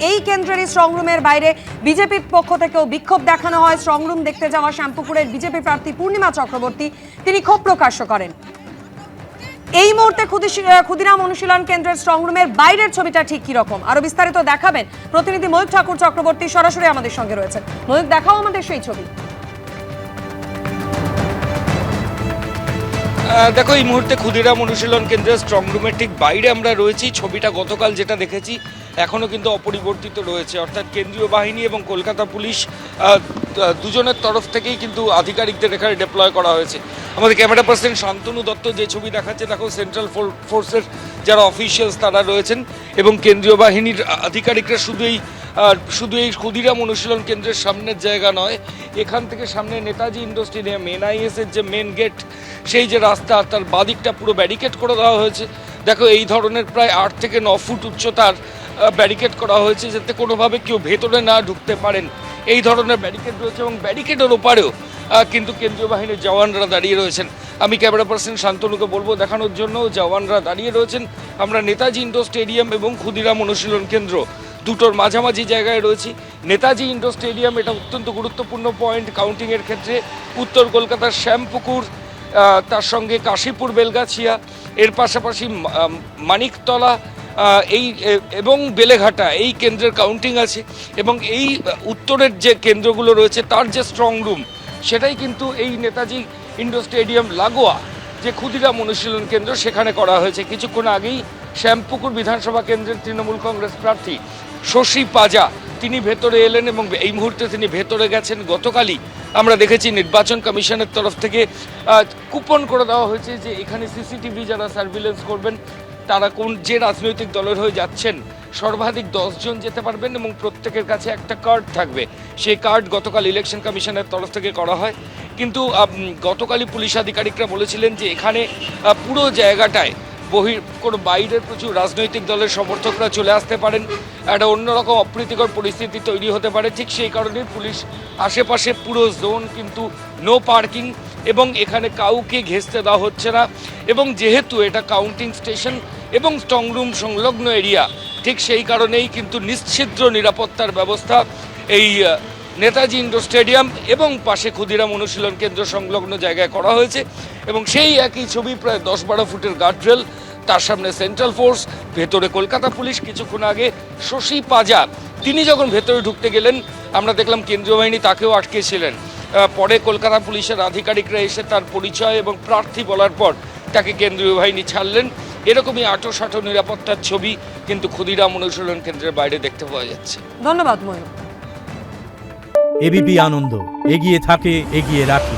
এই কেন্দ্রের স্ট্রং রুমের বাইরে বিজেপির পক্ষ থেকেও বিক্ষোভ দেখানো হয়। স্ট্রং রুম দেখতে যাওয়া শ্যামপুকুরের বিজেপি প্রার্থী পূর্ণিমা চক্রবর্তী তিনি ক্ষোভ প্রকাশ করেন। এই মুহূর্তে ক্ষুদিরাম অনুশীলন কেন্দ্রের স্ট্রং রুমের বাইরের ছবিটা ঠিক কি রকম আরো বিস্তারিত দেখাবেন প্রতিনিধি ময়ূক ঠাকুর চক্রবর্তী সরাসরি আমাদের সঙ্গে রয়েছেন। ময়ূক, দেখাও আমাদের সেই ছবি। দেখো, এই মুহূর্তে ক্ষুদিরাম অনুশীলন কেন্দ্রের স্ট্রং রুমের ঠিক বাইরে আমরা রয়েছি। ছবিটা গতকাল যেটা দেখেছি এখনও কিন্তু অপরিবর্তিত রয়েছে, অর্থাৎ কেন্দ্রীয় বাহিনী এবং কলকাতা পুলিশ দুজনের তরফ থেকেই কিন্তু আধিকারিকদের এখানে ডিপ্লয় করা হয়েছে। আমাদের ক্যামেরা পার্সন শান্তনু দত্ত যে ছবি দেখাচ্ছে, দেখো সেন্ট্রাল ফোর্সের যারা অফিসিয়ালস তারা রয়েছেন এবং কেন্দ্রীয় বাহিনীর আধিকারিকরা শুধু এই ক্ষুদিরাম অনুশীলন কেন্দ্রের সামনের জায়গা নয়, এখান থেকে সামনে নেতাজি ইন্ডোর স্টেডিয়াম এনআইএসের যে মেন গেট, সেই যে রাস্তা তার বাদিকটা পুরো ব্যারিকেড করে দেওয়া হয়েছে। দেখো, এই ধরনের প্রায় 8 থেকে 9 ফুট উচ্চতার ব্যারিকেড করা হয়েছে যাতে কোনোভাবে কেউ ভেতরে না ঢুকতে পারেন। এই ধরনের ব্যারিকেড রয়েছে এবং ব্যারিকেডের ওপারেও কিন্তু কেন্দ্রীয় বাহিনীর জওয়ানরা দাঁড়িয়ে রয়েছেন। আমি ক্যামেরা পার্সন শান্তনুকে বলবো দেখানোর জন্য জওয়ানরা দাঁড়িয়ে রয়েছেন। আমরা নেতাজি ইন্ডোর স্টেডিয়াম এবং ক্ষুদিরাম অনুশীলন কেন্দ্র দুটোর মাঝামাঝি জায়গায় রয়েছি। নেতাজি ইন্ডোর স্টেডিয়াম এটা অত্যন্ত গুরুত্বপূর্ণ পয়েন্ট কাউন্টিংয়ের ক্ষেত্রে। উত্তর কলকাতার শ্যামপুকুর, তার সঙ্গে কাশীপুর বেলগাছিয়া, এর পাশাপাশি মানিকতলা এবং বেলেঘাটা এই কেন্দ্রের কাউন্টিং আছে। এবং এই উত্তরের যে কেন্দ্রগুলো রয়েছে তার যে স্ট্রং রুম সেটাই কিন্তু এই নেতাজি ইন্ডোর স্টেডিয়াম লাগোয়া যে ক্ষুদিরাম অনুশীলন কেন্দ্র সেখানে করা হয়েছে। কিছুক্ষণ আগেই শ্যামপুকুর বিধানসভা কেন্দ্রের তৃণমূল কংগ্রেস প্রার্থী শশী পাজা তিনি ভেতরে এলেন এবং এই মুহূর্তে তিনি ভেতরে গেছেন। গতকালই আমরা দেখেছি নির্বাচন কমিশনের তরফ থেকে কুপন করে দেওয়া হয়েছে যে এখানে সিসিটিভি যারা সার্ভিলেন্স করবেন তারা যে রাজনৈতিক দলের হয়ে যাচ্ছেন সর্বাধিক 10 জন যেতে পারবেন এবং প্রত্যেকের কাছে একটা কার্ড থাকবে। সেই কার্ড গতকাল ইলেকশন কমিশনের তরফ থেকে করা হয়। কিন্তু গতকালই পুলিশ আধিকারিকরা বলেছিলেন যে এখানে পুরো জায়গাটায় কোনো বাইরের প্রচুর রাজনৈতিক দলের সমর্থকরা চলে আসতে পারেন, একটা অন্যরকম অপ্রীতিকর পরিস্থিতি তৈরি হতে পারে। ঠিক সেই কারণেই পুলিশ আশেপাশে পুরো জোন কিন্তু নো পার্কিং এবং এখানে কাউকে ঘেঁষতে দেওয়া হচ্ছে না। এবং যেহেতু এটা কাউন্টিং স্টেশন এবং স্ট্রং রুম সংলগ্ন এরিয়া, ঠিক সেই কারণেই কিন্তু নিশ্ছিদ্র নিরাপত্তার ব্যবস্থা এই নেতাজি ইন্ডোর স্টেডিয়াম এবং পাশে ক্ষুদিরাম অনুশীলন কেন্দ্র সংলগ্ন জায়গায় করা হয়েছে। এবং সেই একই ছবি, প্রায় 10-12 ফুটের গার্ডরেল, তার সামনে সেন্ট্রাল ফোর্স, ভেতরে কলকাতা পুলিশ। কিছুক্ষণ আগে শশী পাজা তিনি যখন ভেতরে ঢুকতে গেলেন আমরা দেখলাম কেন্দ্রীয় বাহিনী তাকেও আটকেছিলেন। পরে কলকাতা পুলিশের আধিকারিকরা এসে তার পরিচয় এবং প্রার্থী বলার পর তাকে কেন্দ্রীয় বাহিনী ছাড়লেন। এরকমই আঁটো নিরাপত্তার ছবি কিন্তু ক্ষুদিরাম অনুশীলন কেন্দ্রের বাইরে দেখতে পাওয়া যাচ্ছে। ধন্যবাদ ময়ূক। এবিপি আনন্দ, এগিয়ে থাকে, এগিয়ে রাখে।